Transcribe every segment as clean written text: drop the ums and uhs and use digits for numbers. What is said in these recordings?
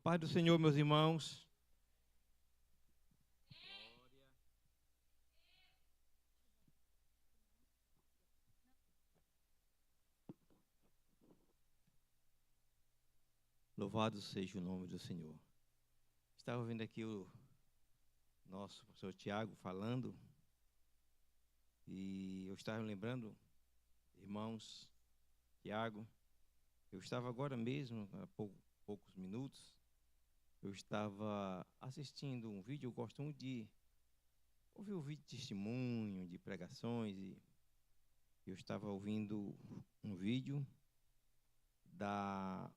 Paz do Senhor, meus irmãos. Louvado seja o nome do Senhor. Estava ouvindo aqui o nosso pastor Tiago falando, e eu estava me lembrando, irmãos, Tiago, eu estava agora mesmo, há poucos minutos, eu estava assistindo um vídeo. Eu gosto muito de ouvir o vídeo de testemunho, de pregações, e eu estava ouvindo um vídeo da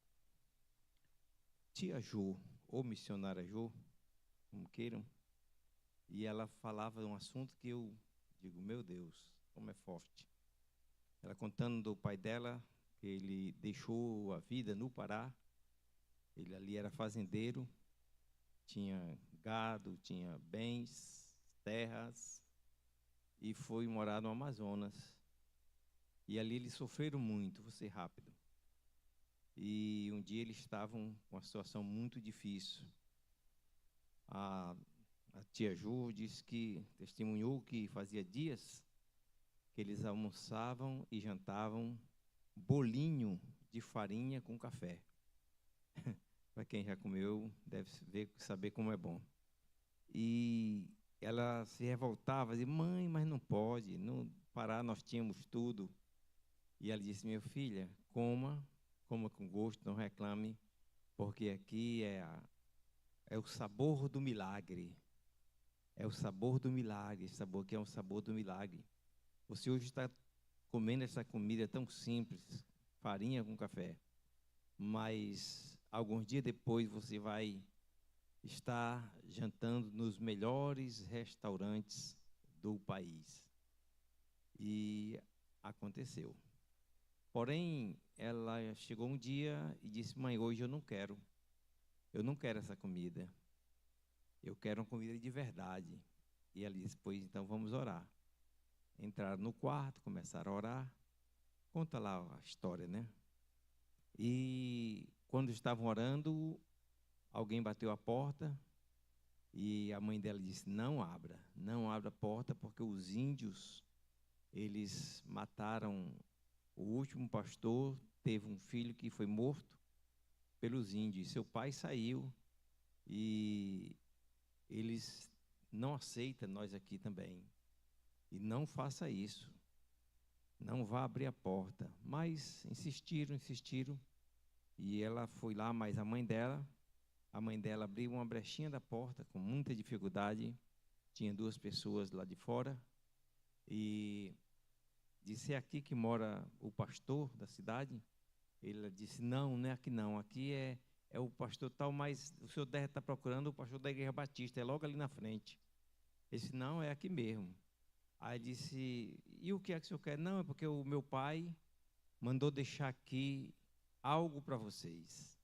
tia Jo, ou missionária Jo, como queiram, e ela falava de um assunto que eu digo, meu Deus, como é forte. Ela contando do pai dela, que ele deixou a vida no Pará, ele ali era fazendeiro, tinha gado, tinha bens, terras, e foi morar no Amazonas. E ali eles sofreram muito, vou ser rápido. E um dia eles estavam com uma situação muito difícil. A tia Ju disse que testemunhou que fazia dias que eles almoçavam e jantavam bolinho de farinha com café. Para quem já comeu, deve saber como é bom. E ela se revoltava, dizia, mãe, mas não pode, no Pará nós tínhamos tudo. E ela disse, minha filha, coma com gosto, não reclame, porque aqui é o sabor do milagre. É o sabor do milagre, esse sabor aqui é um sabor do milagre. Você hoje está comendo essa comida tão simples, farinha com café, mas alguns dias depois você vai estar jantando nos melhores restaurantes do país. E aconteceu. Porém, ela chegou um dia e disse, mãe, hoje eu não quero essa comida, eu quero uma comida de verdade. E ela disse, pois então vamos orar. Entraram no quarto, começaram a orar. Conta lá a história, né? E quando estavam orando, alguém bateu a porta e a mãe dela disse, não abra a porta, porque os índios, eles mataram o último pastor, teve um filho que foi morto pelos índios. Seu pai saiu e eles não aceitam nós aqui também. E não faça isso. Não vá abrir a porta. Mas insistiram. E ela foi lá, mas a mãe dela abriu uma brechinha da porta com muita dificuldade. Tinha duas pessoas lá de fora. E disse, é aqui que mora o pastor da cidade? Ele disse, não é aqui não. Aqui é o pastor tal, mas o senhor deve estar procurando o pastor da Igreja Batista, é logo ali na frente. Ele disse, não, é aqui mesmo. Aí disse, e o que é que o senhor quer? Não, é porque o meu pai mandou deixar aqui algo para vocês.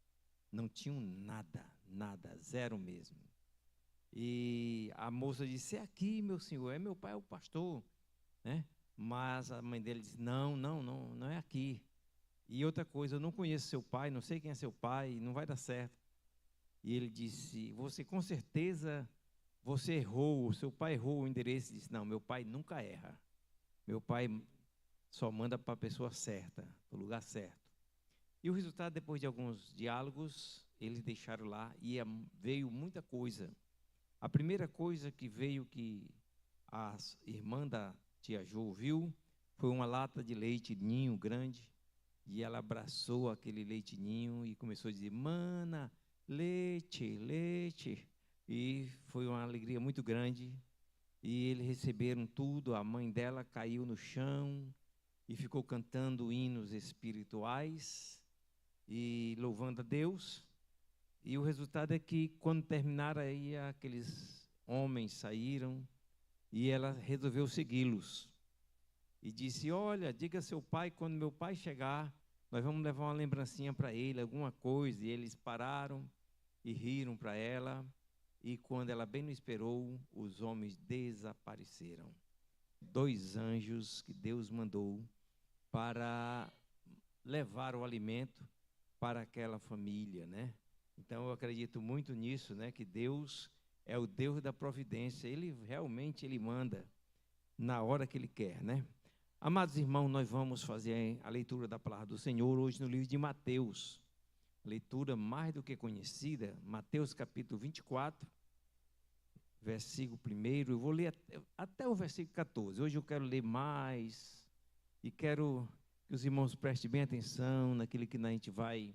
Não tinham nada, zero mesmo. E a moça disse, é aqui, meu senhor, é meu pai, é o pastor, né? Mas a mãe dele disse, não é aqui. E outra coisa, eu não conheço seu pai, não sei quem é seu pai, não vai dar certo. E ele disse, você com certeza, você errou, o seu pai errou o endereço. Ele disse, não, meu pai nunca erra. Meu pai só manda para a pessoa certa, para o lugar certo. E o resultado, depois de alguns diálogos, eles deixaram lá e veio muita coisa. A primeira coisa que veio, que a irmã da tia Jo viu, foi uma lata de leite ninho grande, e ela abraçou aquele leite ninho e começou a dizer, mana, leite. E foi uma alegria muito grande. E eles receberam tudo, a mãe dela caiu no chão e ficou cantando hinos espirituais e louvando a Deus. E o resultado é que, quando terminaram aí, aqueles homens saíram e ela resolveu segui-los. E disse, olha, diga a seu pai, quando meu pai chegar, nós vamos levar uma lembrancinha para ele, alguma coisa. E eles pararam e riram para ela. E quando ela bem não esperou, os homens desapareceram. 2 anjos que Deus mandou para levar o alimento para aquela família, né? Então, eu acredito muito nisso, né? Que Deus é o Deus da providência. Ele realmente manda na hora que Ele quer, né? Amados irmãos, nós vamos fazer a leitura da palavra do Senhor hoje no livro de Mateus. Leitura mais do que conhecida, Mateus capítulo 24, versículo 1. Eu vou ler até o versículo 14. Hoje eu quero ler mais e quero que os irmãos prestem bem atenção naquilo que a gente vai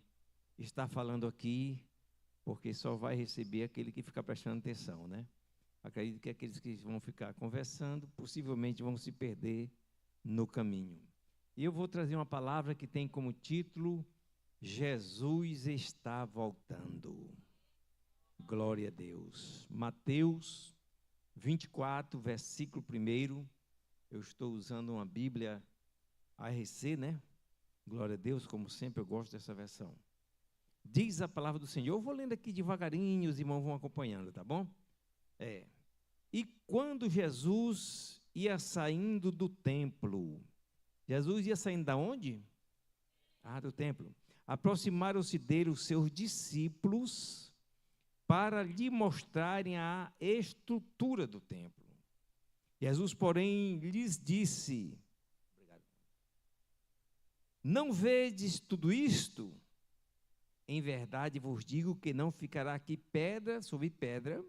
estar falando aqui, porque só vai receber aquele que ficar prestando atenção, né? Acredito que aqueles que vão ficar conversando, possivelmente vão se perder no caminho. E eu vou trazer uma palavra que tem como título: Jesus está voltando. Glória a Deus. Mateus 24, versículo 1. Eu estou usando uma Bíblia ARC, né? Glória a Deus, como sempre eu gosto dessa versão. Diz a palavra do Senhor. Eu vou lendo aqui devagarinho, os irmãos vão acompanhando, tá bom? E quando Jesus ia saindo do templo, Jesus ia saindo da onde? Do templo. Aproximaram-se dele os seus discípulos para lhe mostrarem a estrutura do templo. Jesus, porém, lhes disse: não vedes tudo isto? Em verdade vos digo que não ficará aqui pedra sobre pedra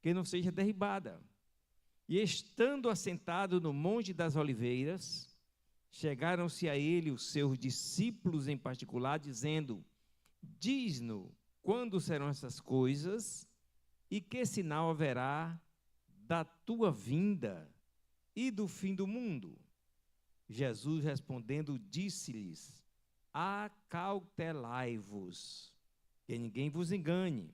que não seja derribada. E estando assentado no Monte das Oliveiras, chegaram-se a ele os seus discípulos em particular, dizendo: diz-nos quando serão essas coisas e que sinal haverá da tua vinda e do fim do mundo. Jesus respondendo disse-lhes: acautelai-vos, que ninguém vos engane,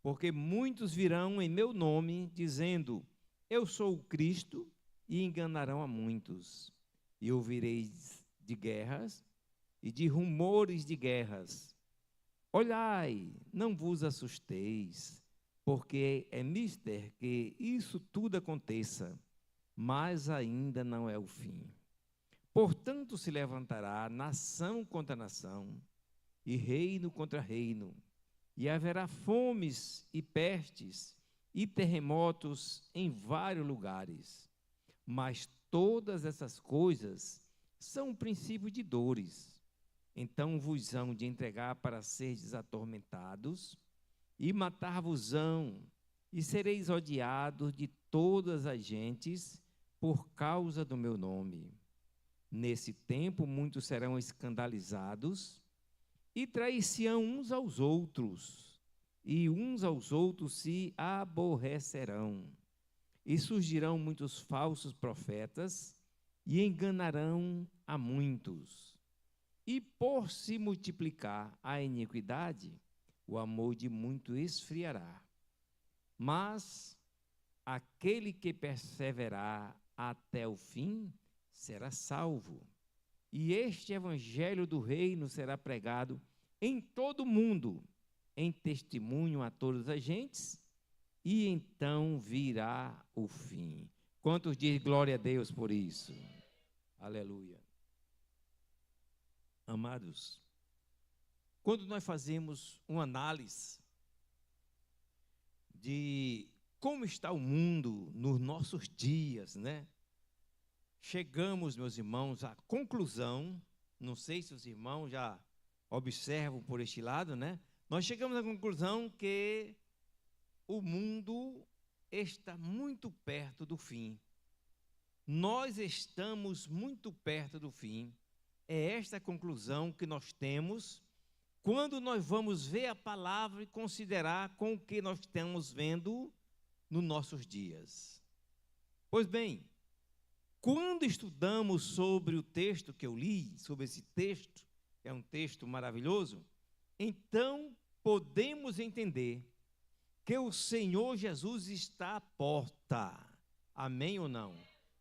porque muitos virão em meu nome, dizendo: eu sou o Cristo, e enganarão a muitos. E ouvireis de guerras e de rumores de guerras. Olhai, não vos assusteis, porque é mister que isso tudo aconteça, mas ainda não é o fim. Portanto, se levantará nação contra nação, e reino contra reino, e haverá fomes e pestes e terremotos em vários lugares. Mas todas essas coisas são um princípio de dores. Então vos hão de entregar para seres atormentados, e matar-vos-ão, e sereis odiados de todas as gentes por causa do meu nome. Nesse tempo muitos serão escandalizados e trair-se-ão uns aos outros, e uns aos outros se aborrecerão. E surgirão muitos falsos profetas e enganarão a muitos. E por se multiplicar a iniquidade, o amor de muito esfriará. Mas aquele que perseverar até o fim será salvo. E este evangelho do reino será pregado em todo o mundo, em testemunho a todas as gentes, e então virá o fim. Quantos dizem glória a Deus por isso? Aleluia. Amados, quando nós fazemos uma análise de como está o mundo nos nossos dias, né? Chegamos, meus irmãos, à conclusão, não sei se os irmãos já observam por este lado, né? Nós chegamos à conclusão que o mundo está muito perto do fim. Nós estamos muito perto do fim. É esta a conclusão que nós temos quando nós vamos ver a palavra e considerar com o que nós estamos vendo nos nossos dias. Pois bem, quando estudamos sobre o texto que eu li, sobre esse texto, é um texto maravilhoso, então podemos entender que o Senhor Jesus está à porta. Amém ou não?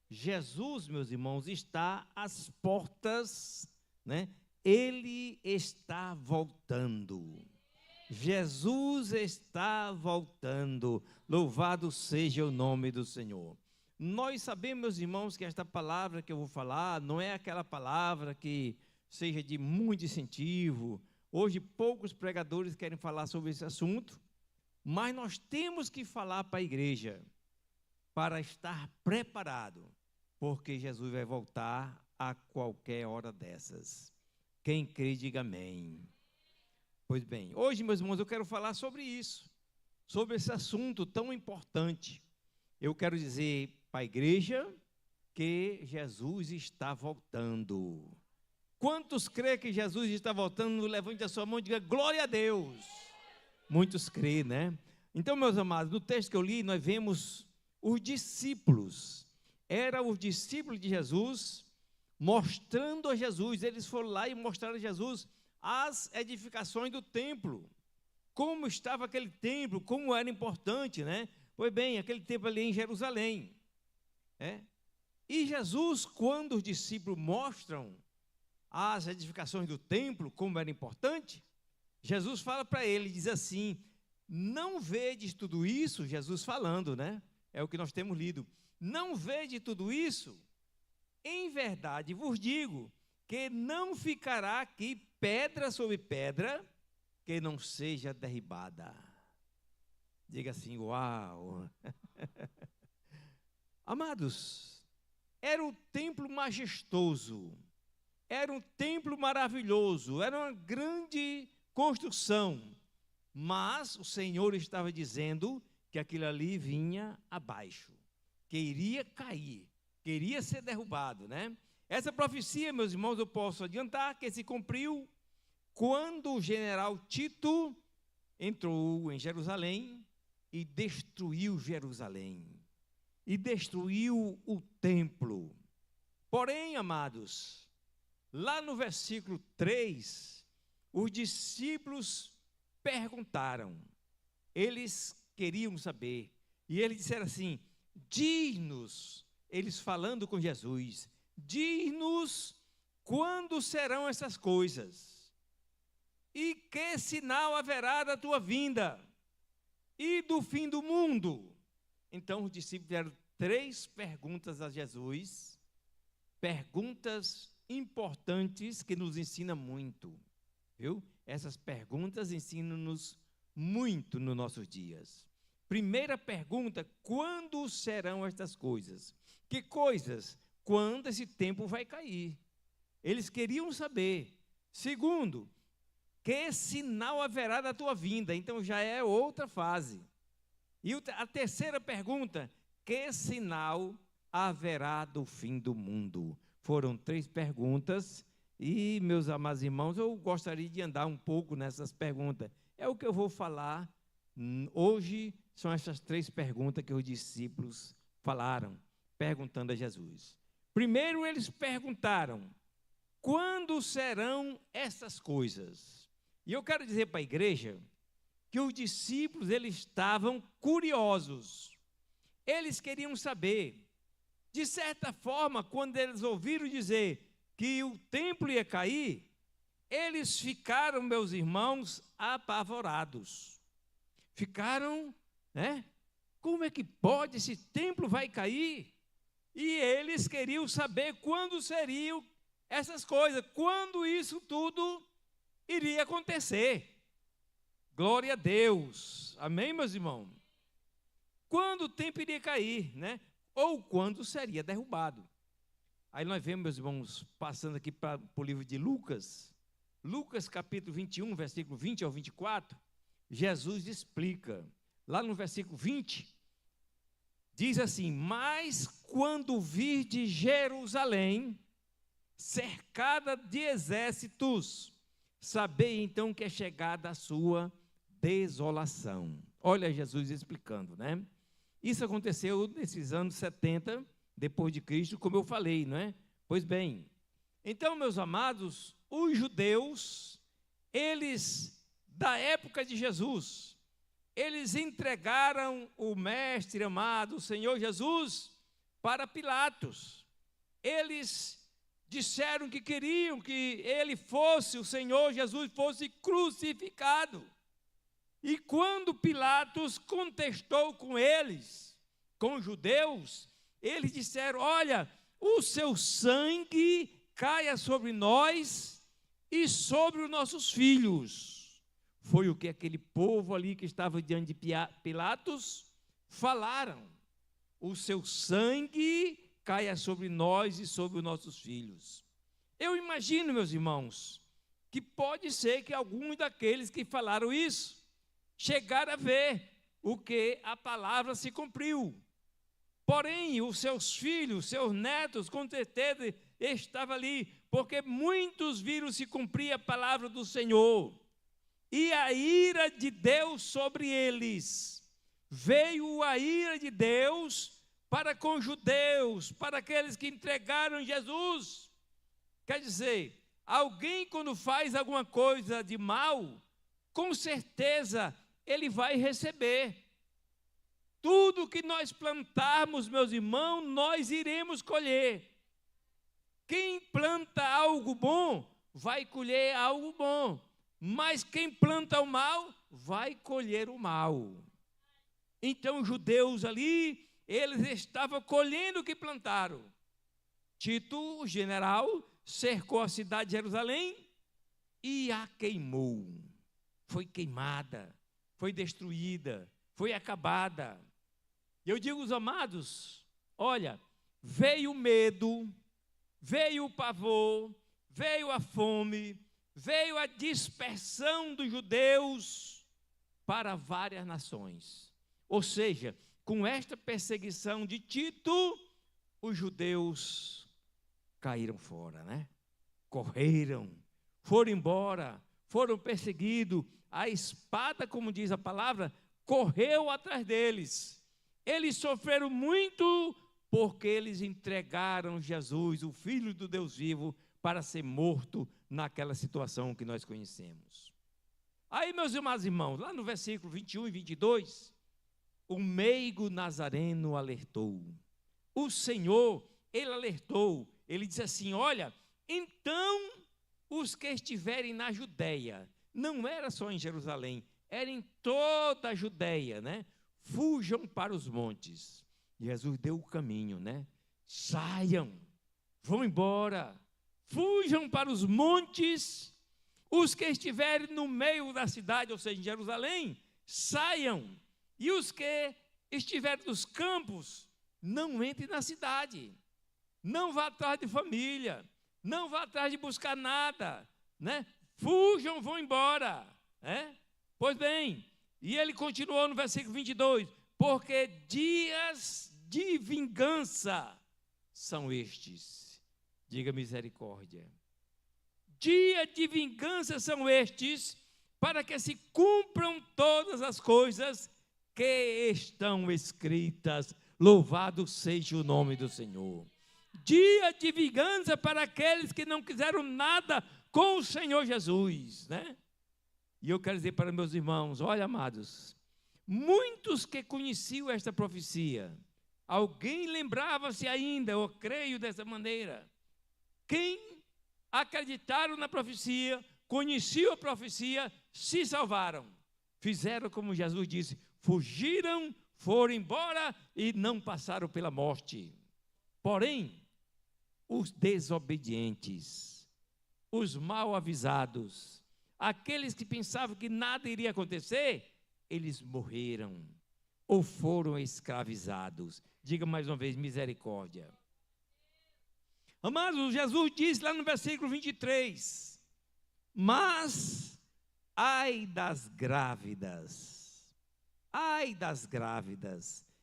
Jesus, meus irmãos, está às portas, né? Ele está voltando. Jesus está voltando. Louvado seja o nome do Senhor. Nós sabemos, meus irmãos, que esta palavra que eu vou falar não é aquela palavra que seja de muito incentivo Hoje, poucos pregadores querem falar sobre esse assunto, mas nós temos que falar para a igreja, para estar preparado, porque Jesus vai voltar a qualquer hora dessas. Quem crê, diga amém. Pois bem, hoje, meus irmãos, eu quero falar sobre isso, sobre esse assunto tão importante. Eu quero dizer para a igreja que Jesus está voltando. Quantos crê que Jesus está voltando? Levante a sua mão e diga glória a Deus. Muitos crê, né? Então, meus amados, no texto que eu li, nós vemos os discípulos. Eram os discípulos de Jesus mostrando a Jesus. Eles foram lá e mostraram a Jesus as edificações do templo. Como estava aquele templo, como era importante, né? Pois bem, aquele templo ali em Jerusalém. E Jesus, quando os discípulos mostram as edificações do templo, como era importante, Jesus fala para ele, diz assim, não vedes tudo isso, Jesus falando, né? É o que nós temos lido. Não vedes tudo isso? Em verdade vos digo, que não ficará aqui pedra sobre pedra, que não seja derribada. Diga assim, uau! Amados, era um templo majestoso, era um templo maravilhoso, era uma grande construção, mas o Senhor estava dizendo que aquilo ali vinha abaixo, que iria cair, que iria ser derrubado, né? Essa profecia, meus irmãos, eu posso adiantar que se cumpriu quando o general Tito entrou em Jerusalém e destruiu Jerusalém, e destruiu o templo. Porém, amados, lá no versículo 3, os discípulos perguntaram, eles queriam saber, e eles disseram assim, diz-nos, eles falando com Jesus, diz-nos quando serão essas coisas, e que sinal haverá da tua vinda, e do fim do mundo. Então os discípulos fizeram 3 perguntas a Jesus, perguntas importantes que nos ensinam muito, viu? Essas perguntas ensinam-nos muito nos nossos dias. Primeira pergunta, quando serão estas coisas? Que coisas? Quando esse tempo vai cair? Eles queriam saber. Segundo, que sinal haverá da tua vinda? Então já é outra fase. E a terceira pergunta, que sinal haverá do fim do mundo? Foram 3 perguntas e, meus amados irmãos, eu gostaria de andar um pouco nessas perguntas. É o que eu vou falar hoje, são essas 3 perguntas que os discípulos falaram, perguntando a Jesus. Primeiro eles perguntaram, quando serão essas coisas? E eu quero dizer para a igreja que os discípulos, eles estavam curiosos. Eles queriam saber. De certa forma, quando eles ouviram dizer que o templo ia cair, eles ficaram, meus irmãos, apavorados. Ficaram, né? Como é que pode? Esse templo vai cair? E eles queriam saber quando seriam essas coisas, quando isso tudo iria acontecer. Glória a Deus. Amém, meus irmãos? Quando o templo iria cair, né? Ou quando seria derrubado. Aí nós vemos, meus irmãos, passando aqui para o livro de Lucas, Lucas capítulo 21, versículo 20 ao 24, Jesus explica, lá no versículo 20, diz assim, mas quando virdes Jerusalém, cercada de exércitos, sabei então que é chegada a sua desolação. Olha Jesus explicando, né? Isso aconteceu nesses anos 70, depois de Cristo, como eu falei, não é? Pois bem, então, meus amados, os judeus, eles, da época de Jesus, eles entregaram o mestre amado, o Senhor Jesus, para Pilatos. Eles disseram que queriam que ele fosse, o Senhor Jesus fosse crucificado. E quando Pilatos contestou com eles, com os judeus, eles disseram, olha, o seu sangue caia sobre nós e sobre os nossos filhos. Foi o que aquele povo ali que estava diante de Pilatos falaram. O seu sangue caia sobre nós e sobre os nossos filhos. Eu imagino, meus irmãos, que pode ser que alguns daqueles que falaram isso chegaram a ver o que a palavra se cumpriu. Porém, os seus filhos, seus netos, com certeza estavam ali, porque muitos viram se cumprir a palavra do Senhor. E a ira de Deus sobre eles. Veio a ira de Deus para com os judeus, para aqueles que entregaram Jesus. Quer dizer, alguém quando faz alguma coisa de mal, com certeza ele vai receber. Tudo que nós plantarmos, meus irmãos, nós iremos colher. Quem planta algo bom, vai colher algo bom. Mas quem planta o mal, vai colher o mal. Então, os judeus ali, eles estavam colhendo o que plantaram. Tito, o general, cercou a cidade de Jerusalém e a queimou. Foi queimada, foi destruída, foi acabada. E eu digo aos amados, olha, veio o medo, veio o pavor, veio a fome, veio a dispersão dos judeus para várias nações. Ou seja, com esta perseguição de Tito, os judeus caíram fora, né? Correram, foram embora, foram perseguidos. A espada, como diz a palavra, correu atrás deles. Eles sofreram muito porque eles entregaram Jesus, o Filho do Deus vivo, para ser morto naquela situação que nós conhecemos. Aí, meus amados irmãos, lá no versículo 21 e 22, o meigo nazareno alertou. O Senhor, ele alertou, ele disse assim, olha, então os que estiverem na Judeia, não era só em Jerusalém, era em toda a Judeia, né? Fujam para os montes. Jesus deu o caminho, né? Saiam, vão embora, fujam para os montes. Os que estiverem no meio da cidade, ou seja, em Jerusalém, saiam. E os que estiverem nos campos, não entrem na cidade. Não vá atrás de família, não vá atrás de buscar nada, né? Fujam, vão embora, né? Pois bem, e ele continuou no versículo 22, porque dias de vingança são estes. Diga misericórdia. Dia de vingança são estes, para que se cumpram todas as coisas que estão escritas. Louvado seja o nome do Senhor. Dia de vingança para aqueles que não quiseram nada com o Senhor Jesus, né? E eu quero dizer para meus irmãos, olha, amados, muitos que conheciam esta profecia, alguém lembrava-se ainda, eu creio dessa maneira, quem acreditaram na profecia, conheciam a profecia, se salvaram, fizeram como Jesus disse, fugiram, foram embora e não passaram pela morte. Porém, os desobedientes, os mal avisados, aqueles que pensavam que nada iria acontecer, eles morreram ou foram escravizados. Diga mais uma vez, misericórdia. Amados, Jesus disse lá no versículo 23, mas ai das grávidas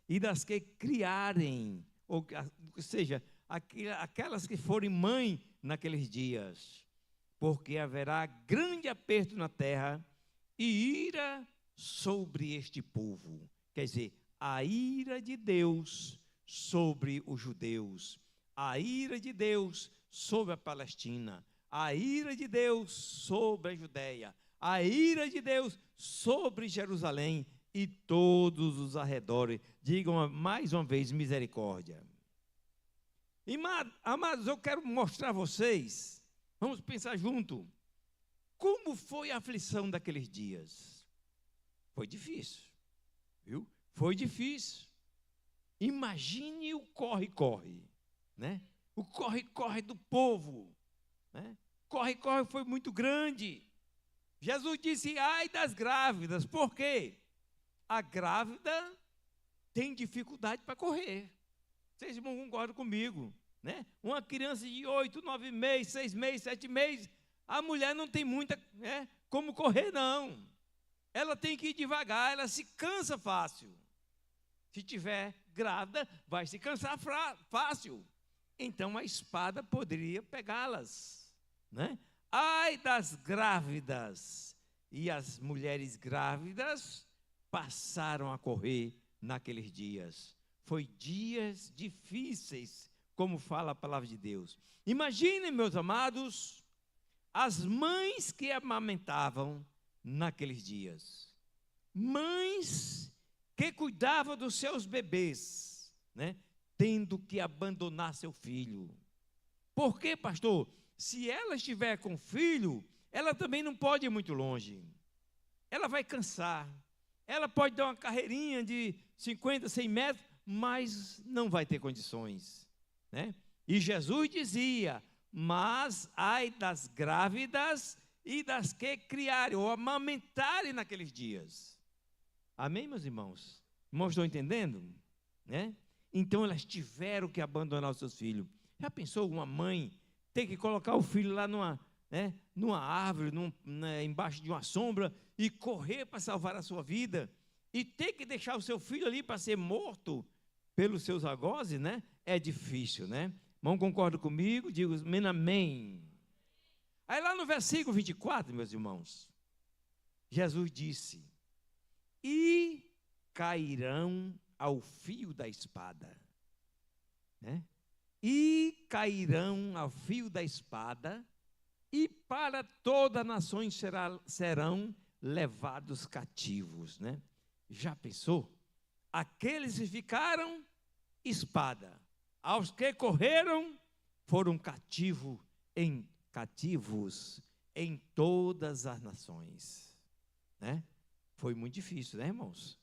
e das que criarem, ou seja, aquelas que forem mãe naqueles dias, porque haverá grande aperto na terra e ira sobre este povo. Quer dizer, a ira de Deus sobre os judeus, a ira de Deus sobre a Palestina, a ira de Deus sobre a Judeia, a ira de Deus sobre Jerusalém e todos os arredores. Digam mais uma vez, misericórdia. E, amados, eu quero mostrar a vocês, vamos pensar junto, como foi a aflição daqueles dias. Foi difícil, viu? Foi difícil. Imagine o corre-corre, né? O corre-corre do povo, né? corre foi muito grande. Jesus disse, ai das grávidas. Por quê? A grávida tem dificuldade para correr. Vocês não concordam comigo, né? Uma criança de 8, 9 meses, 6 meses, 7 meses, a mulher não tem muita, né, como correr, não. Ela tem que ir devagar, ela se cansa fácil. Se tiver grávida, vai se cansar fácil. Então a espada poderia pegá-las, né? Ai das grávidas! E as mulheres grávidas passaram a correr naqueles dias. Foi dias difíceis, como fala a palavra de Deus. Imaginem, meus amados, as mães que amamentavam naqueles dias. Mães que cuidavam dos seus bebês, né? Tendo que abandonar seu filho. Por quê, pastor? Se ela estiver com filho, ela também não pode ir muito longe. Ela vai cansar. Ela pode dar uma carreirinha de 50, 100 metros, mas não vai ter condições, né? E Jesus dizia, mas ai das grávidas e das que criarem ou amamentarem naqueles dias. Amém, meus irmãos? Irmãos, estão entendendo? Né? Então elas tiveram que abandonar os seus filhos. Já pensou uma mãe ter que colocar o filho lá numa árvore, embaixo de uma sombra e correr para salvar a sua vida? E ter que deixar o seu filho ali para ser morto pelos seus algozes, né? É difícil, né? Irmão, concorda comigo? Digo, amém. Aí lá no versículo 24, meus irmãos, Jesus disse, e cairão ao fio da espada, né? E cairão ao fio da espada, e para todas as nações serão levados cativos, né? Já pensou? Aqueles que ficaram, espada. Aos que correram, foram cativos em todas as nações, né? Foi muito difícil, né, irmãos?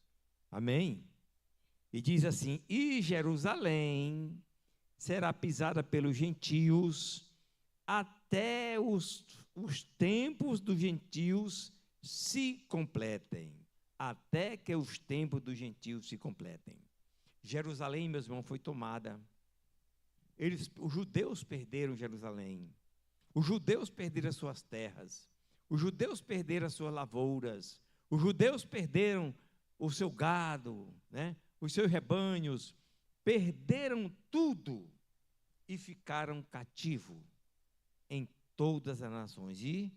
Amém? E diz assim, e Jerusalém será pisada pelos gentios até os tempos dos gentios se completem. Até que os tempos dos gentios se completem. Jerusalém, meus irmãos, foi tomada. Os judeus perderam Jerusalém. Os judeus perderam as suas terras. Os judeus perderam as suas lavouras. Os judeus perderam o seu gado, né? Os seus rebanhos. Perderam tudo e ficaram cativos em todas as nações. E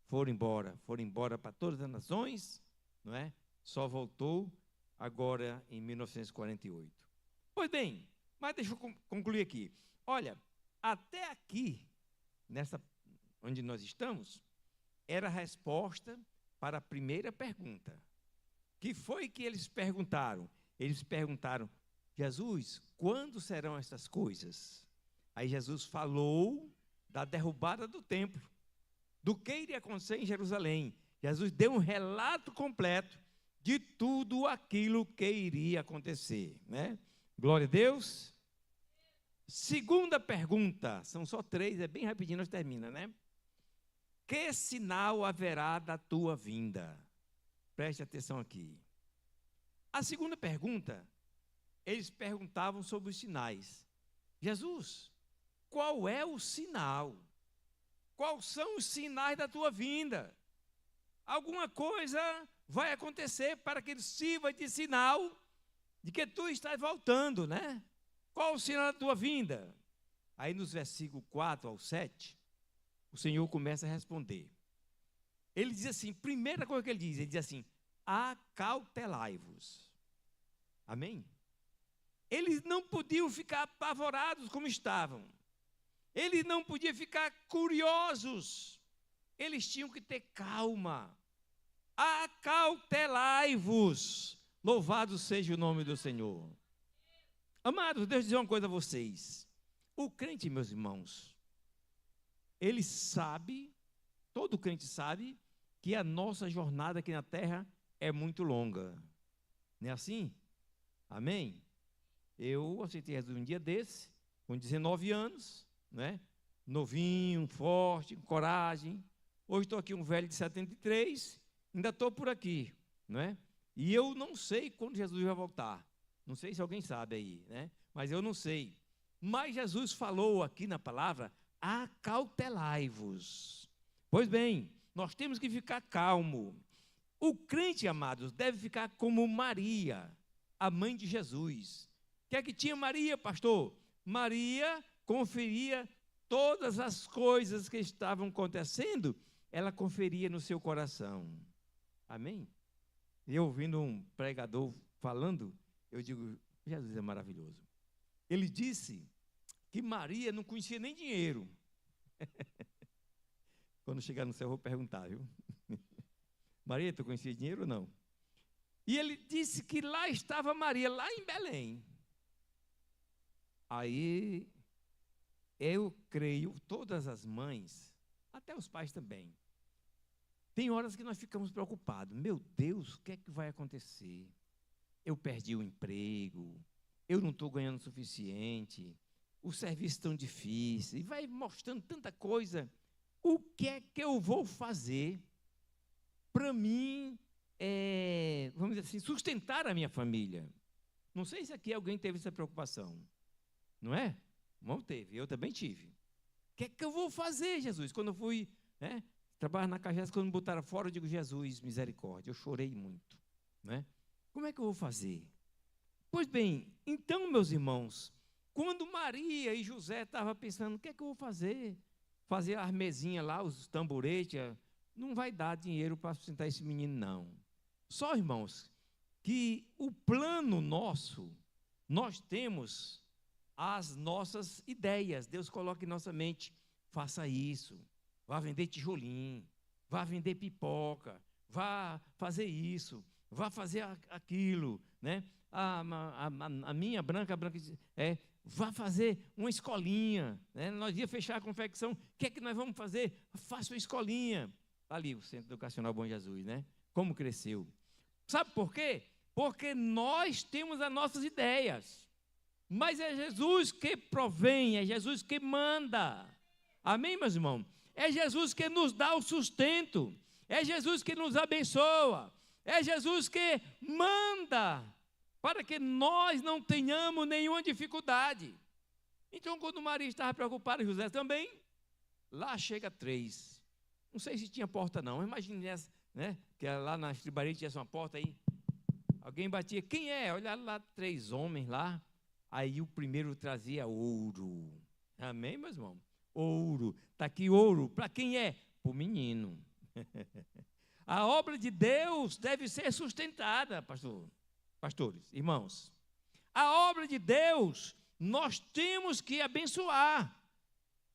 foram embora para todas as nações, não é? Só voltou agora em 1948. Pois bem, mas deixa eu concluir aqui. Olha, até aqui, onde nós estamos, era a resposta para a primeira pergunta. Que foi que eles perguntaram? Eles perguntaram, Jesus, quando serão essas coisas? Aí Jesus falou da derrubada do templo, do que iria acontecer em Jerusalém. Jesus deu um relato completo de tudo aquilo que iria acontecer, né? Glória a Deus. Segunda pergunta, são só 3, é bem rapidinho, nós terminamos, né? Que sinal haverá da tua vinda? Preste atenção aqui. A segunda pergunta, eles perguntavam sobre os sinais. Jesus, qual é o sinal? Quais são os sinais da tua vinda? Alguma coisa vai acontecer para que ele sirva de sinal de que tu estás voltando, né? Qual o sinal da tua vinda? Aí nos versículos 4 ao 7, o Senhor começa a responder. Ele diz assim, primeira coisa que ele diz assim, acautelai-vos. Amém? Eles não podiam ficar apavorados como estavam. Eles não podiam ficar curiosos. Eles tinham que ter calma. Acautelai-vos. Louvado seja o nome do Senhor. Amados, deixa eu dizer uma coisa a vocês. O crente, meus irmãos, ele sabe, todo crente sabe, que a nossa jornada aqui na terra é muito longa. Não é assim? Amém? Eu aceitei Jesus um dia desse, com 19 anos, né? novinho, forte, com coragem. Hoje estou aqui um velho de 73, ainda estou por aqui, não é? E eu não sei quando Jesus vai voltar. Não sei se alguém sabe aí, né? Mas eu não sei. Mas Jesus falou aqui na palavra, acautelai-vos. Pois bem, nós temos que ficar calmo. O crente, amados, deve ficar como Maria, a mãe de Jesus. O que é que tinha Maria, pastor? Maria conferia todas as coisas que estavam acontecendo, ela conferia no seu coração. Amém? Eu ouvindo um pregador falando, eu digo, Jesus é maravilhoso. Ele disse que Maria não conhecia nem dinheiro. Quando chegar no céu eu vou perguntar, viu? Maria, tu conhecia dinheiro ou não? E ele disse que lá estava Maria, lá em Belém. Aí, eu creio, todas as mães, até os pais também, tem horas que nós ficamos preocupados. Meu Deus, o que é que vai acontecer? Eu perdi o emprego, eu não estou ganhando o suficiente, o serviço tão difícil, e vai mostrando tanta coisa. O que é que eu vou fazer para mim, vamos dizer assim, sustentar a minha família? Não sei se aqui alguém teve essa preocupação, não é? Não teve, eu também tive. O que é que eu vou fazer, Jesus? Quando eu fui trabalhar na Cagés, quando me botaram fora, eu digo, Jesus, misericórdia, eu chorei muito, não é? Como é que eu vou fazer? Pois bem, então, meus irmãos, quando Maria e José estavam pensando, o que é que eu vou fazer? Fazer as mesinhas lá, os tamboretes, não vai dar dinheiro para sustentar esse menino, não. Só, irmãos, que o plano nosso, nós temos as nossas ideias. Deus coloca em nossa mente, faça isso, vá vender tijolinho, vá vender pipoca, vá fazer isso, vá fazer aquilo, né? A minha branca vá fazer uma escolinha, né? Nós ia fechar a confecção, o que é que nós vamos fazer? Faça uma escolinha. Ali, o Centro Educacional Bom Jesus, né? Como cresceu. Sabe por quê? Porque nós temos as nossas ideias, mas é Jesus que provém, é Jesus que manda. Amém, meus irmãos? É Jesus que nos dá o sustento, é Jesus que nos abençoa, é Jesus que manda, para que nós não tenhamos nenhuma dificuldade. Então, quando Maria estava preocupada, José também, lá chega 3. Não sei se tinha porta não, imagine essa, né? Que lá na estribaria tinha uma porta aí. Alguém batia, quem é? Olha lá, 3 homens lá. Aí o primeiro trazia ouro. Amém, meus irmãos? Ouro. Está aqui ouro. Para quem é? Para o menino. A obra de Deus deve ser sustentada, pastores, irmãos. A obra de Deus, nós temos que abençoar.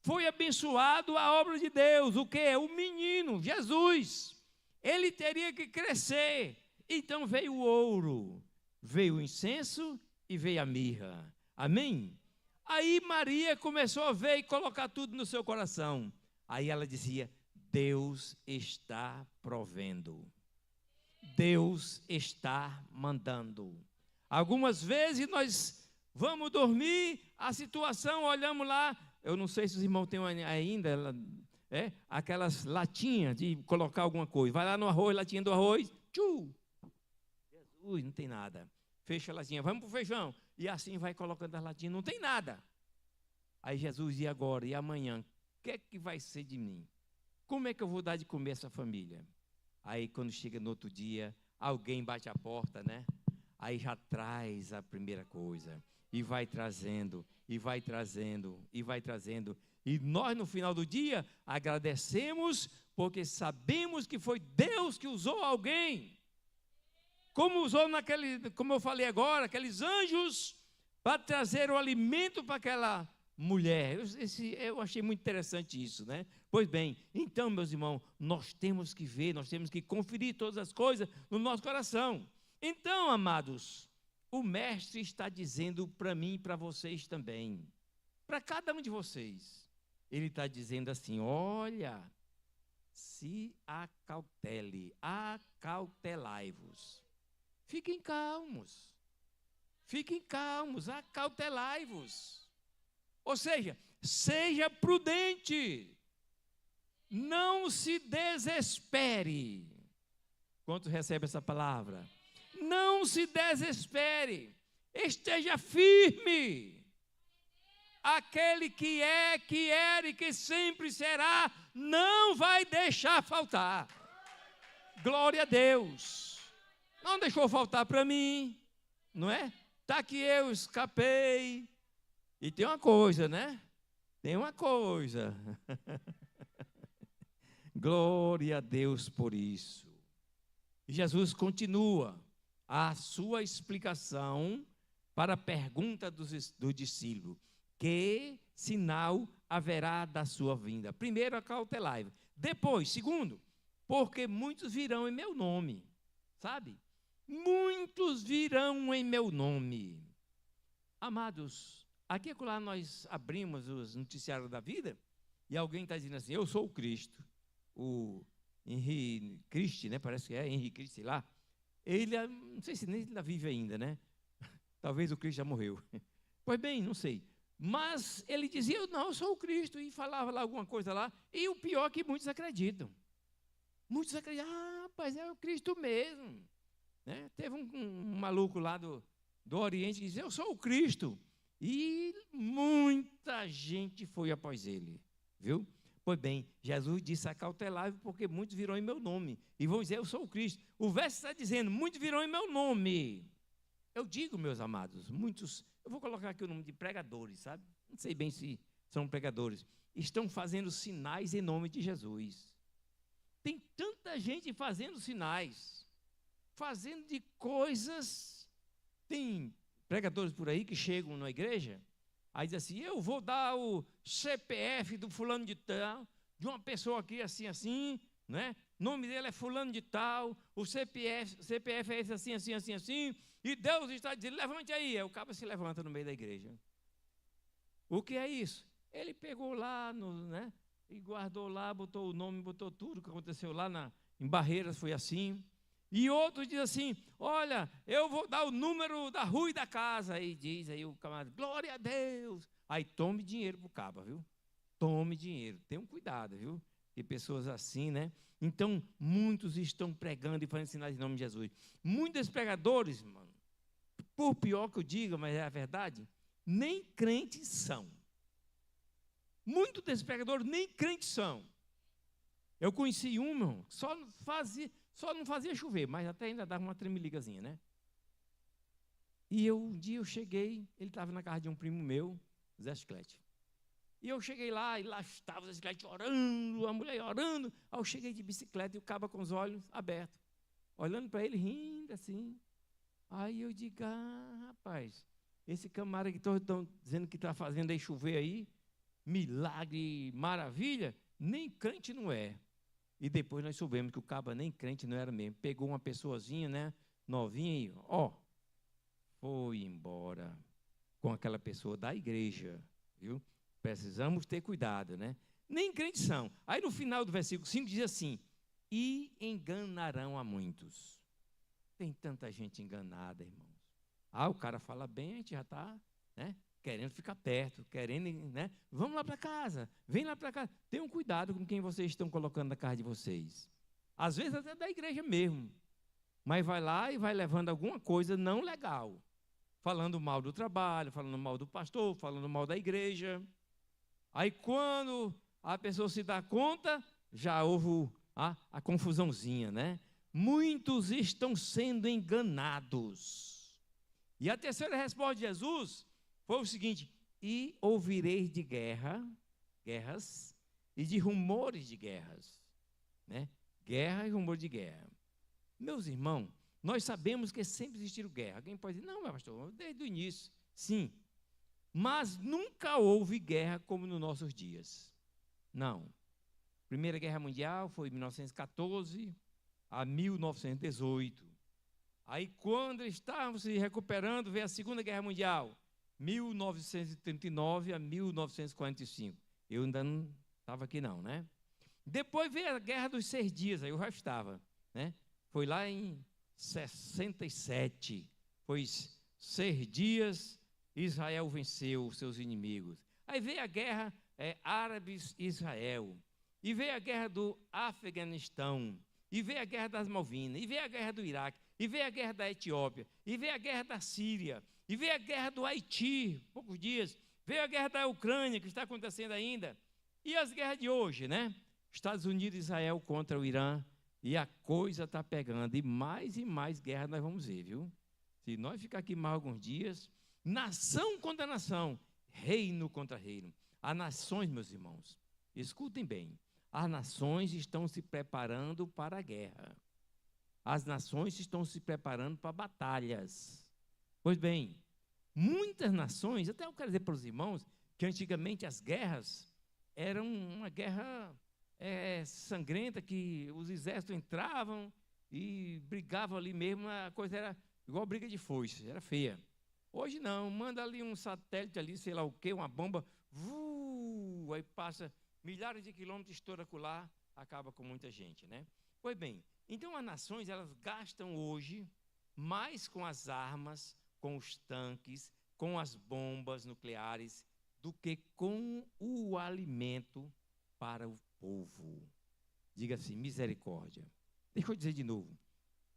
Foi abençoado a obra de Deus. O que? O menino, Jesus. Ele teria que crescer. Então veio o ouro, veio o incenso e veio a mirra. Amém? Aí Maria começou a ver e colocar tudo no seu coração. Aí ela dizia, Deus está provendo. Deus está mandando. Algumas vezes nós vamos dormir, a situação, olhamos lá, eu não sei se os irmãos têm ainda, aquelas latinhas de colocar alguma coisa. Vai lá no arroz, latinha do arroz, Jesus, não tem nada. Fecha a latinha, vamos para o feijão. E assim vai colocando as latinhas, não tem nada. Aí Jesus, e agora? E amanhã? O que é que vai ser de mim? Como é que eu vou dar de comer essa família? Aí quando chega no outro dia, alguém bate a porta, né? Aí já traz a primeira coisa. E vai trazendo, e vai trazendo, e vai trazendo. E nós no final do dia agradecemos, porque sabemos que foi Deus que usou alguém. Como usou como eu falei agora, aqueles anjos para trazer o alimento para aquela mulher. Eu achei muito interessante isso, né? Pois bem, então, meus irmãos, nós temos que ver, nós temos que conferir todas as coisas no nosso coração. Então, amados, o mestre está dizendo para mim e para vocês também, para cada um de vocês, ele está dizendo assim, olha, se acautelai-vos. Fiquem calmos, acautelai-vos. Ou seja, seja prudente, não se desespere. Quantos recebem essa palavra? Não se desespere, esteja firme. Aquele que era e que sempre será, não vai deixar faltar. Glória a Deus. Não deixou faltar para mim, não é? Tá que eu escapei. E tem uma coisa, né? Tem uma coisa. Glória a Deus por isso. Jesus continua a sua explicação para a pergunta do discípulo: que sinal haverá da sua vinda? Primeiro, acautelai-vos. Depois, segundo, porque muitos virão em meu nome. Sabe? Muitos virão em meu nome. Amados, aqui e acolá nós abrimos os noticiários da vida e alguém está dizendo assim: eu sou o Cristo. O Henri Cristi, né? Parece que é Henri Cristi lá. Ele, não sei se nem ainda vive ainda, né? Talvez o Cristo já morreu. Pois bem, não sei. Mas ele dizia: não, eu sou o Cristo, e falava lá alguma coisa lá. E o pior é que muitos acreditam. Muitos acreditam: ah, rapaz, é o Cristo mesmo. Né? Teve um maluco lá do Oriente que dizia: eu sou o Cristo. E muita gente foi após ele, viu? Pois bem, Jesus disse: acautelai-vos, porque muitos virão em meu nome. E vão dizer: eu sou o Cristo. O verso está dizendo: muitos virão em meu nome. Eu digo, meus amados, muitos, eu vou colocar aqui o nome de pregadores, sabe? Não sei bem se são pregadores. Estão fazendo sinais em nome de Jesus. Tem tanta gente fazendo sinais, fazendo de coisas. Tem pregadores por aí que chegam na igreja, aí diz assim: eu vou dar o CPF do fulano de tal, de uma pessoa aqui assim, assim, né? O nome dele é fulano de tal, o CPF é esse assim, assim, assim, assim, e Deus está dizendo: levante aí. Aí o cabo se levanta no meio da igreja. O que é isso? Ele pegou lá, né? E guardou lá, botou o nome, botou tudo que aconteceu lá em Barreiras, foi assim. E outro diz assim: olha, eu vou dar o número da rua e da casa. Aí diz aí o camarada: glória a Deus. Aí tome dinheiro para o cabo, viu? Tome dinheiro. Tenham cuidado, viu? Que pessoas assim, né? Então, muitos estão pregando e fazendo sinais em nome de Jesus. Muitos pregadores, mano, por pior que eu diga, mas é a verdade, nem crentes são. Muitos desses pregadores nem crentes são. Eu conheci um, irmão, só não fazia chover, mas até ainda dava uma tremelicazinha, né? E um dia eu cheguei, ele estava na casa de um primo meu, Zé Chiclete. E eu cheguei lá, e lá estava o Zé Chiclete orando, a mulher orando. Aí eu cheguei de bicicleta e o cabo com os olhos abertos, olhando para ele, rindo assim. Aí eu digo: ah, rapaz, esse camarada que estão dizendo que está fazendo aí chover aí, milagre, maravilha, nem crente não é. E depois nós soubemos que o cabo nem crente não era mesmo. Pegou uma pessoazinha, né, novinha, e foi embora com aquela pessoa da igreja, viu? Precisamos ter cuidado, né? Nem crentes são. Aí no final do versículo 5 diz assim: e enganarão a muitos. Tem tanta gente enganada, irmãos. O cara fala bem, a gente já está, né, querendo ficar perto, querendo, né? Vamos lá para casa, vem lá para casa. Tenham cuidado com quem vocês estão colocando na casa de vocês. Às vezes até da igreja mesmo. Mas vai lá e vai levando alguma coisa não legal. Falando mal do trabalho, falando mal do pastor, falando mal da igreja. Aí quando a pessoa se dá conta, já houve a confusãozinha, né? Muitos estão sendo enganados. E a terceira resposta de Jesus foi o seguinte: e ouvireis de guerras, e de rumores de guerras, né? Guerra e rumor de guerra. Meus irmãos, nós sabemos que sempre existiu guerra. Alguém pode dizer: não, pastor, desde o início. Sim, mas nunca houve guerra como nos nossos dias. Não. Primeira Guerra Mundial foi de 1914 a 1918. Aí quando estávamos se recuperando, veio a Segunda Guerra Mundial, 1939 a 1945. Eu ainda não estava aqui não, né? Depois veio a Guerra dos 6 Dias, aí eu já estava, né? Foi lá em 67. Foi 6 dias, Israel venceu os seus inimigos. Aí veio a guerra árabes-Israel, e veio a guerra do Afeganistão, e veio a guerra das Malvinas, e veio a guerra do Iraque, e veio a guerra da Etiópia, e veio a guerra da Síria, e veio a guerra do Haiti, poucos dias, veio a guerra da Ucrânia, que está acontecendo ainda, e as guerras de hoje, né? Estados Unidos e Israel contra o Irã, e a coisa está pegando, e mais guerra nós vamos ver, viu? Se nós ficar aqui mais alguns dias, nação contra nação, reino contra reino. As nações, meus irmãos, escutem bem, as nações estão se preparando para a guerra. As nações estão se preparando para batalhas. Pois bem, muitas nações, até eu quero dizer para os irmãos, que antigamente as guerras eram uma guerra sangrenta, que os exércitos entravam e brigavam ali mesmo, a coisa era igual briga de foice, era feia. Hoje não, manda ali um satélite ali, sei lá o quê, uma bomba, aí passa milhares de quilômetros, estoura acolá, acaba com muita gente, né? Pois bem, então as nações, elas gastam hoje mais com as armas, com os tanques, com as bombas nucleares, do que com o alimento para o povo. Diga assim, misericórdia. Deixa eu dizer de novo,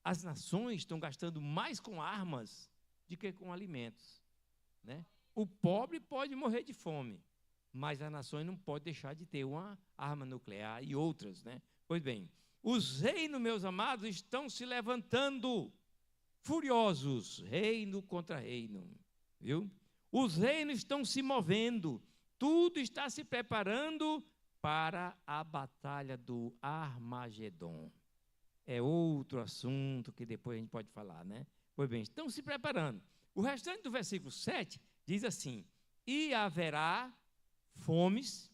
as nações estão gastando mais com armas do que com alimentos, né? O pobre pode morrer de fome, mas as nações não podem deixar de ter uma arma nuclear e outras, né? Pois bem, os reinos, meus amados, estão se levantando furiosos, reino contra reino, viu? Os reinos estão se movendo, tudo está se preparando para a batalha do Armagedon. É outro assunto que depois a gente pode falar, né? Pois bem, estão se preparando. O restante do versículo 7 diz assim: e haverá fomes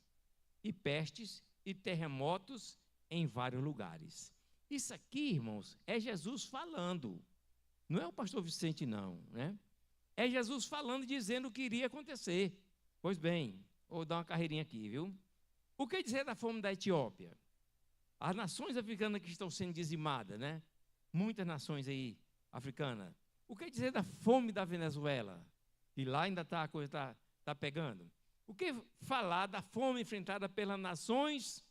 e pestes e terremotos em vários lugares. Isso aqui, irmãos, é Jesus falando. Não é o pastor Vicente, não, né? É Jesus falando, dizendo o que iria acontecer. Pois bem, vou dar uma carreirinha aqui, viu? O que dizer da fome da Etiópia? As nações africanas que estão sendo dizimadas, né? Muitas nações aí africanas. O que dizer da fome da Venezuela? E lá ainda a coisa está pegando. O que falar da fome enfrentada pelas nações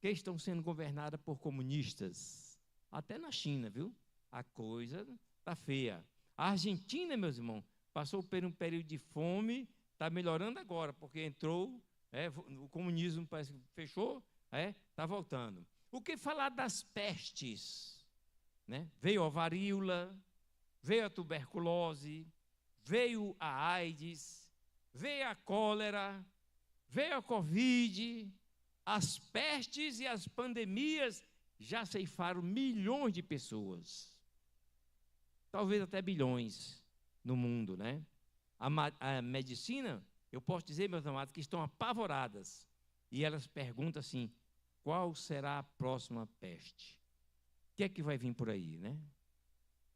que estão sendo governadas por comunistas? Até na China, viu? A coisa está feia. A Argentina, meus irmãos, passou por um período de fome, está melhorando agora, porque entrou, o comunismo parece que fechou, está voltando. O que falar das pestes? Né? Veio a varíola, veio a tuberculose, veio a AIDS, veio a cólera, veio a Covid, as pestes e as pandemias já ceifaram milhões de pessoas. Talvez até bilhões no mundo, né? A medicina, eu posso dizer, meus amados, que estão apavoradas. E elas perguntam assim, qual será a próxima peste? O que é que vai vir por aí, né?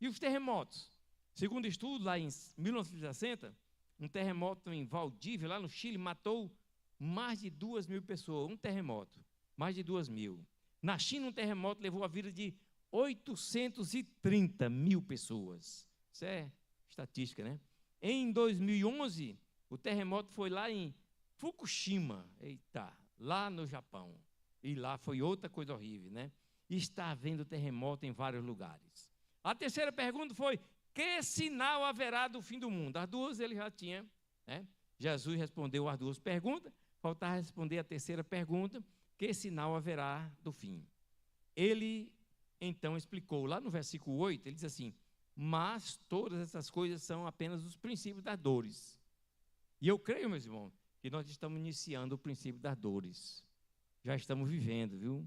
E os terremotos? Segundo estudo, lá em 1960, um terremoto em Valdívia, lá no Chile, matou mais de 2.000 pessoas. Um terremoto, mais de 2.000. Na China, um terremoto levou a vida de 830 mil pessoas. Isso é estatística, né? Em 2011, o terremoto foi lá em Fukushima, lá no Japão. E lá foi outra coisa horrível, né? E está havendo terremoto em vários lugares. A terceira pergunta foi, que sinal haverá do fim do mundo? As duas ele já tinha, né? Jesus respondeu as duas perguntas, faltava responder a terceira pergunta, que sinal haverá do fim? Ele então explicou, lá no versículo 8, ele diz assim, mas todas essas coisas são apenas os princípios das dores. E eu creio, meus irmãos, que nós estamos iniciando o princípio das dores. Já estamos vivendo, viu?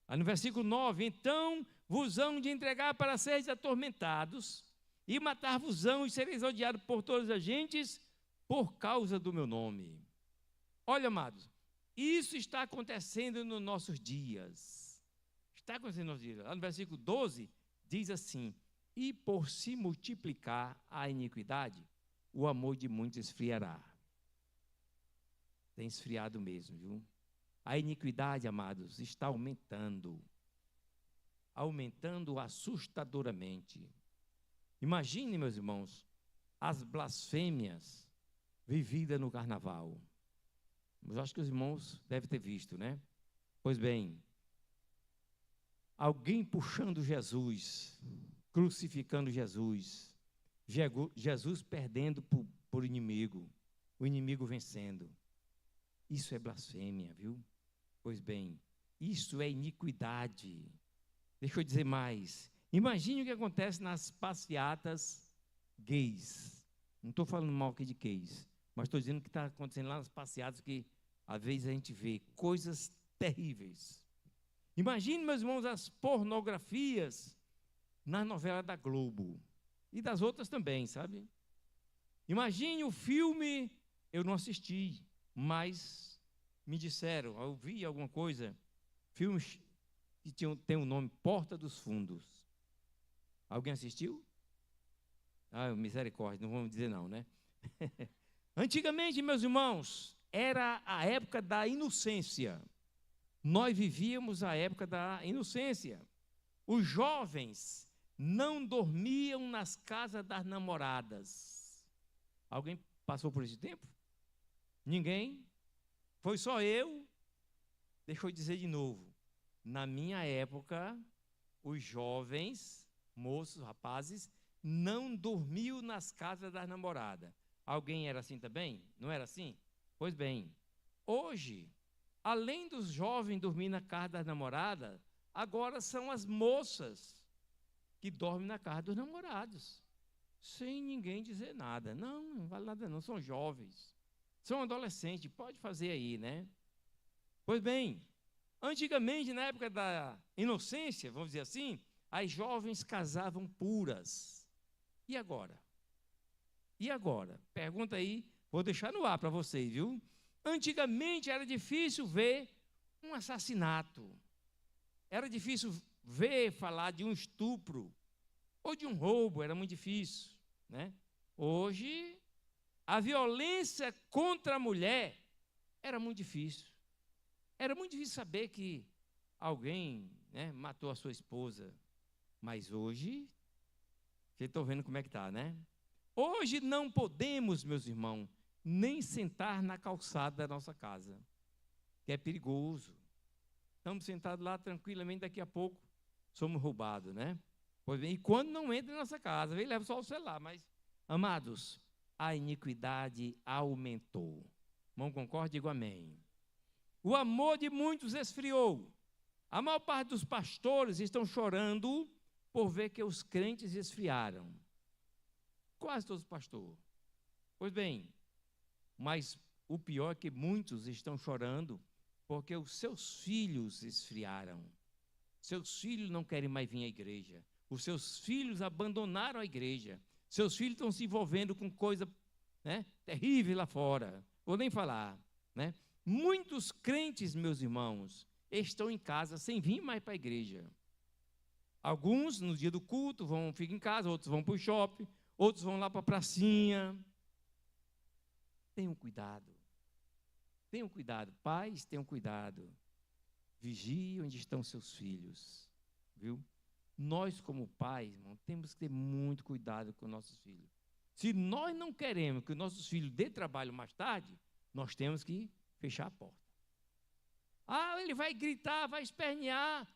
Aí no versículo 9, então vos hão de entregar para seres atormentados, e matar-vos-ão e sereis odiados por todas as gentes, por causa do meu nome. Olha, amados, isso está acontecendo nos nossos dias. Está acontecendo nos nossos dias. Lá no versículo 12, diz assim, e por se multiplicar a iniquidade, o amor de muitos esfriará. Tem esfriado mesmo, viu? A iniquidade, amados, está aumentando assustadoramente. Imagine, meus irmãos, as blasfêmias vividas no carnaval. Mas eu acho que os irmãos devem ter visto, né? Pois bem, alguém puxando Jesus, crucificando Jesus, Jesus perdendo por inimigo, o inimigo vencendo. Isso é blasfêmia, viu? Pois bem, isso é iniquidade. Deixa eu dizer mais. Imagine o que acontece nas passeatas gays. Não estou falando mal aqui de gays, mas estou dizendo o que está acontecendo lá nas passeatas, que às vezes a gente vê coisas terríveis. Imagine, meus irmãos, as pornografias na novela da Globo e das outras também, sabe? Imagine o filme, eu não assisti, mas me disseram, eu vi alguma coisa, filmes que tem o nome Porta dos Fundos. Alguém assistiu? Ah, misericórdia, não vamos dizer não, né? Antigamente, meus irmãos, era a época da inocência. Nós vivíamos a época da inocência. Os jovens não dormiam nas casas das namoradas. Alguém passou por esse tempo? Ninguém? Foi só eu? Deixa eu dizer de novo. Na minha época, os jovens, moços, rapazes, não dormiam nas casas das namoradas. Alguém era assim também? Não era assim? Pois bem, hoje, além dos jovens dormir na casa das namoradas, agora são as moças que dormem na casa dos namorados, sem ninguém dizer nada. Não, não vale nada não, são jovens, são adolescentes, pode fazer aí, né? Pois bem, antigamente, na época da inocência, vamos dizer assim, as jovens casavam puras. E agora? E agora? Pergunta aí, vou deixar no ar para vocês, viu? Antigamente era difícil ver um assassinato. Era difícil falar de um estupro ou de um roubo, era muito difícil, né? Hoje, a violência contra a mulher era muito difícil. Era muito difícil saber que alguém, né, matou a sua esposa. Mas hoje, vocês estão vendo como é que está, né? Hoje não podemos, meus irmãos, nem sentar na calçada da nossa casa, que é perigoso. Estamos sentados lá tranquilamente, daqui a pouco somos roubados, né? Pois bem, e quando não entra na nossa casa, vem leva só o celular, mas, amados, a iniquidade aumentou. Irmão, concorda? Digo amém. O amor de muitos esfriou. A maior parte dos pastores estão chorando por ver que os crentes esfriaram. Quase todos os pastores. Pois bem, mas o pior é que muitos estão chorando porque os seus filhos esfriaram. Seus filhos não querem mais vir à igreja. Os seus filhos abandonaram a igreja. Seus filhos estão se envolvendo com coisa, né, terrível lá fora. Vou nem falar, né? Muitos crentes, meus irmãos, estão em casa sem vir mais para a igreja. Alguns, no dia do culto, ficam em casa, outros vão para o shopping, outros vão lá para a pracinha. Tenham cuidado. Tenham cuidado. Pais, tenham cuidado. Vigie onde estão seus filhos. Viu? Nós, como pais, irmão, temos que ter muito cuidado com nossos filhos. Se nós não queremos que os nossos filhos dê trabalho mais tarde, nós temos que fechar a porta. Ah, ele vai gritar, vai espernear.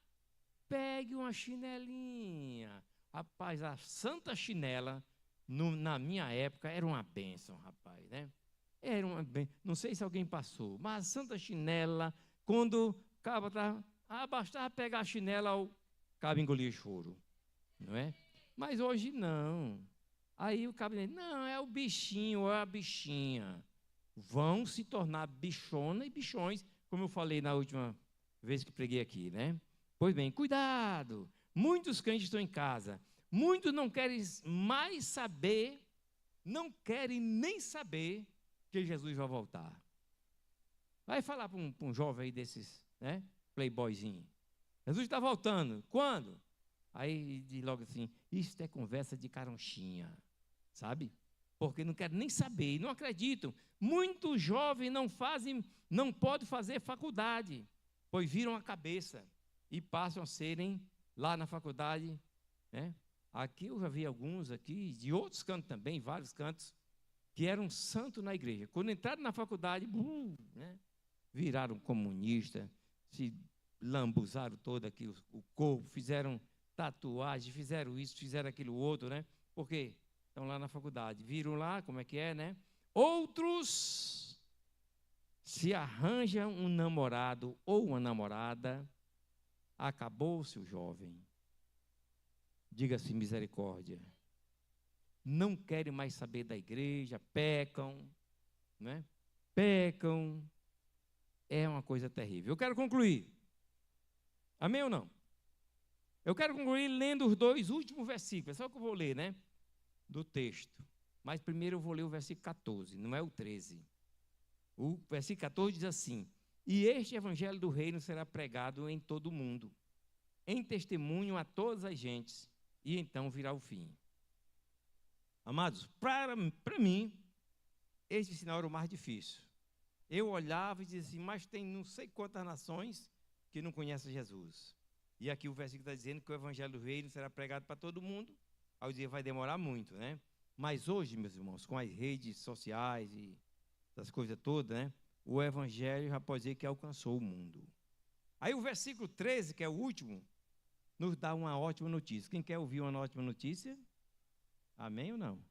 Pegue uma chinelinha. Rapaz, a santa chinela, na minha época, era uma bênção, rapaz, né? Era uma bênção. Não sei se alguém passou, mas a santa chinela, quando o cabo estava, bastava pegar a chinela, o cabo engolia choro, não é? Mas hoje não. Aí o cabo diz, não, é o bichinho, é a bichinha. Vão se tornar bichona e bichões, como eu falei na última vez que preguei aqui, né? Pois bem, cuidado. Muitos crentes estão em casa. Muitos não querem mais saber, não querem nem saber que Jesus vai voltar. Vai falar para um jovem aí desses, né? Playboyzinho. Jesus está voltando. Quando? Aí diz logo assim, isso é conversa de caronchinha, sabe? Porque não querem nem saber e não acreditam. Muitos jovens não podem fazer faculdade, pois viram a cabeça e passam a serem lá na faculdade, né? Aqui eu já vi alguns aqui, de outros cantos também, vários cantos, que eram santos na igreja. Quando entraram na faculdade, né? viraram comunistas, se lambuzaram todo aqui o corpo, fizeram tatuagem, fizeram isso, fizeram aquilo outro, né? Porque estão lá na faculdade, viram lá como é que é, né? Outros se arranjam um namorado ou uma namorada, acabou-se o jovem. Diga-se misericórdia. Não querem mais saber da igreja, pecam, né? Pecam. É uma coisa terrível. Eu quero concluir. Amém ou não? Eu quero concluir lendo os 2 últimos versículos. É só que eu vou ler, né? Do texto. Mas primeiro eu vou ler o versículo 14, não é o 13. O versículo 14 diz assim: e este evangelho do reino será pregado em todo o mundo, em testemunho a todas as gentes, e então virá o fim. Amados, para mim, este sinal era o mais difícil. Eu olhava e dizia assim, mas tem não sei quantas nações que não conhecem Jesus. E aqui o versículo está dizendo que o evangelho do reino será pregado para todo mundo. Aí o dia vai demorar muito, né? Mas hoje, meus irmãos, com as redes sociais e essas coisas todas, né? O evangelho já pode dizer que alcançou o mundo. Aí o versículo 13, que é o último, nos dá uma ótima notícia. Quem quer ouvir uma ótima notícia? Amém ou não?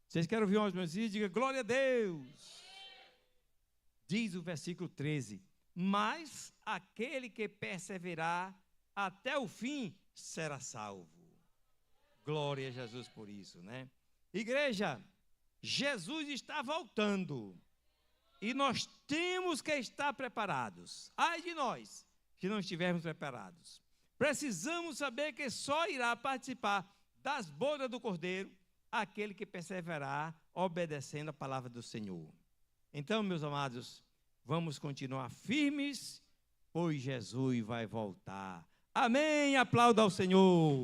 Vocês querem ouvir uma ótima notícia? Diga glória a Deus. Diz o versículo 13, mas aquele que perseverar até o fim será salvo. Glória a Jesus por isso, né? Igreja, Jesus está voltando e nós temos que estar preparados. Ai de nós, se não estivermos preparados. Precisamos saber que só irá participar das bodas do Cordeiro aquele que perseverar obedecendo a palavra do Senhor. Então, meus amados, vamos continuar firmes, pois Jesus vai voltar. Amém, aplauda ao Senhor.